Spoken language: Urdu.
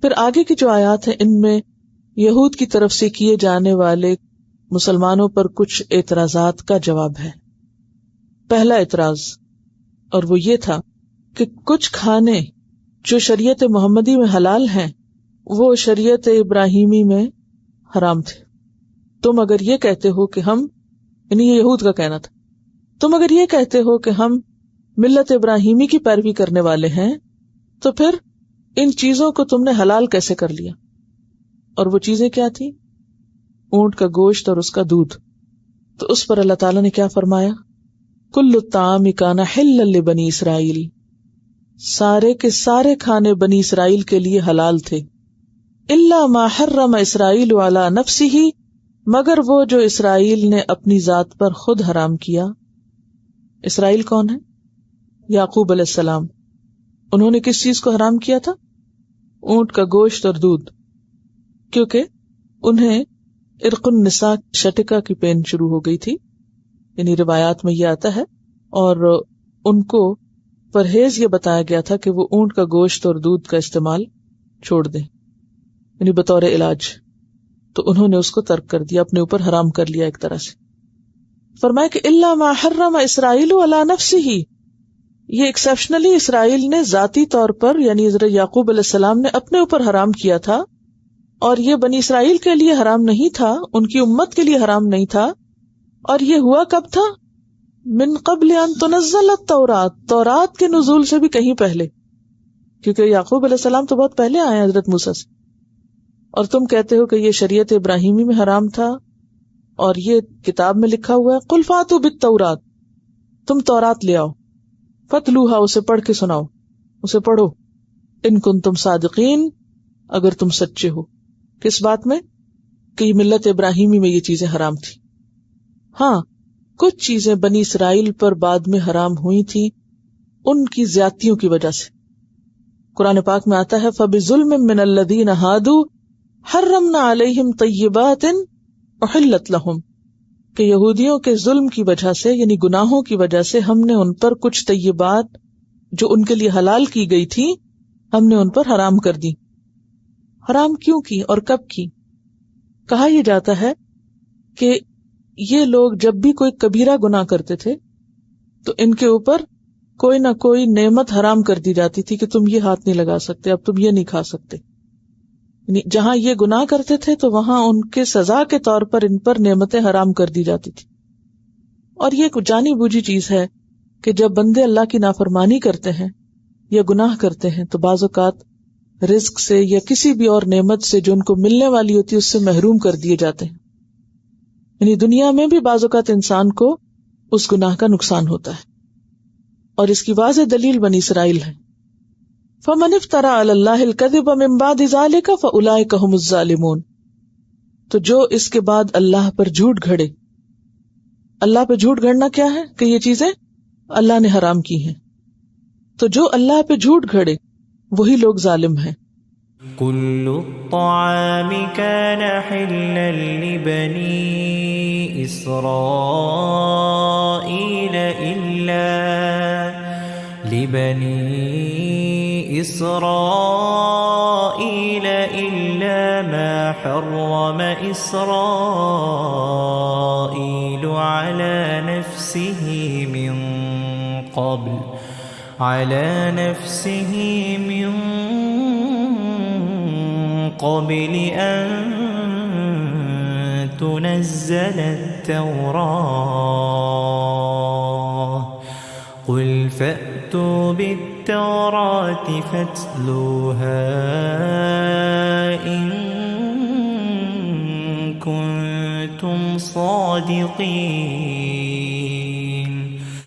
پھر آگے کی جو آیات ہیں ان میں یہود کی طرف سے کیے جانے والے مسلمانوں پر کچھ اعتراضات کا جواب ہے. پہلا اعتراض، اور وہ یہ تھا کہ کچھ کھانے جو شریعت محمدی میں حلال ہیں وہ شریعت ابراہیمی میں حرام تھے. تم اگر یہ کہتے ہو کہ ہم، یعنی یہ یہود کا کہنا تھا، تم اگر یہ کہتے ہو کہ ہم ملت ابراہیمی کی پیروی کرنے والے ہیں تو پھر ان چیزوں کو تم نے حلال کیسے کر لیا؟ اور وہ چیزیں کیا تھی؟ اونٹ کا گوشت اور اس کا دودھ. تو اس پر اللہ تعالیٰ نے کیا فرمایا؟ کل الطعام کان حلا لبنی اسرائیل، سارے کے سارے کھانے بنی اسرائیل کے لیے حلال تھے. الا ما حرم اسرائیل علی نفسہ، مگر وہ جو اسرائیل نے اپنی ذات پر خود حرام کیا. اسرائیل کون ہے؟ یعقوب علیہ السلام. انہوں نے کس چیز کو حرام کیا تھا؟ اونٹ کا گوشت اور دودھ، کیونکہ انہیں عرق النساء شٹکا کی پین شروع ہو گئی تھی، یعنی روایات میں یہ آتا ہے، اور ان کو پرہیز یہ بتایا گیا تھا کہ وہ اونٹ کا گوشت اور دودھ کا استعمال چھوڑ دیں، یعنی بطور علاج. تو انہوں نے اس کو ترک کر دیا، اپنے اوپر حرام کر لیا ایک طرح سے. فرمایا کہ الا ما حرم اسرائیل علی نفسہ، یہ ایکسیپشنلی اسرائیل نے ذاتی طور پر، یعنی حضرت یعقوب علیہ السلام نے اپنے اوپر حرام کیا تھا، اور یہ بنی اسرائیل کے لیے حرام نہیں تھا، ان کی امت کے لیے حرام نہیں تھا. اور یہ ہوا کب تھا؟ من قبل ان تنزل التوراۃ، تورات کے نزول سے بھی کہیں پہلے، کیونکہ یعقوب علیہ السلام تو بہت پہلے آئے حضرت موسیٰ سے. اور تم کہتے ہو کہ یہ شریعت ابراہیمی میں حرام تھا اور یہ کتاب میں لکھا ہوا ہے. قل فاتوا بالتوراۃ، تم تورات لے آؤ، فتلوہا، اسے پڑھ کے سناؤ، اسے پڑھو، ان کنتم صادقین، اگر تم سچے ہو. کس بات میں؟ کہ ملت ابراہیمی میں یہ چیزیں حرام تھی. ہاں، کچھ چیزیں بنی اسرائیل پر بعد میں حرام ہوئی تھی ان کی زیادتیوں کی وجہ سے. قرآن پاک میں آتا ہے فَبِظُلْمٍ مِّنَ الَّذِينَ هَادُوا حَرَّمْنَا عَلَيْهِمْ طَيِّبَاتٍ أُحِلَّتْ لَهُمْ، کہ یہودیوں کے ظلم کی وجہ سے، یعنی گناہوں کی وجہ سے، ہم نے ان پر کچھ طیبات جو ان کے لیے حلال کی گئی تھی ہم نے ان پر حرام کر دی. حرام کیوں کی اور کب کی؟ کہا یہ جاتا ہے کہ یہ لوگ جب بھی کوئی کبیرہ گناہ کرتے تھے تو ان کے اوپر کوئی نہ کوئی نعمت حرام کر دی جاتی تھی کہ تم یہ ہاتھ نہیں لگا سکتے، اب تم یہ نہیں کھا سکتے. یعنی جہاں یہ گناہ کرتے تھے تو وہاں ان کے سزا کے طور پر ان پر نعمتیں حرام کر دی جاتی تھی. اور یہ ایک جانی بوجھی چیز ہے کہ جب بندے اللہ کی نافرمانی کرتے ہیں یا گناہ کرتے ہیں تو بعض اوقات رزق سے یا کسی بھی اور نعمت سے جو ان کو ملنے والی ہوتی ہے اس سے محروم کر دیے جاتے ہیں. یعنی دنیا میں بھی بعض اوقات انسان کو اس گناہ کا نقصان ہوتا ہے، اور اس کی واضح دلیل بنی اسرائیل ہے. فَمَنِ افْتَرَىٰ عَلَى اللَّهِ الْكَذِبَ مِن بَعْدِ ذَلِكَ فَأُولَٰئِكَ هُمُ الظَّالِمُونَ، تو جو اس کے بعد اللہ پر جھوٹ گھڑے. اللہ پہ جھوٹ گھڑنا کیا ہے؟ کہ یہ چیزیں اللہ نے حرام کی ہیں. تو جو اللہ پہ جھوٹ گھڑے وہی لوگ ظالم ہیں. كل الطعام كان حلا لبني إسرائيل إلا ما حرم إسرائيل على نفسه من قبل أن تنزل التوراة قل فأتوا بالتوراة فاتلوها إن كنتم صادقين.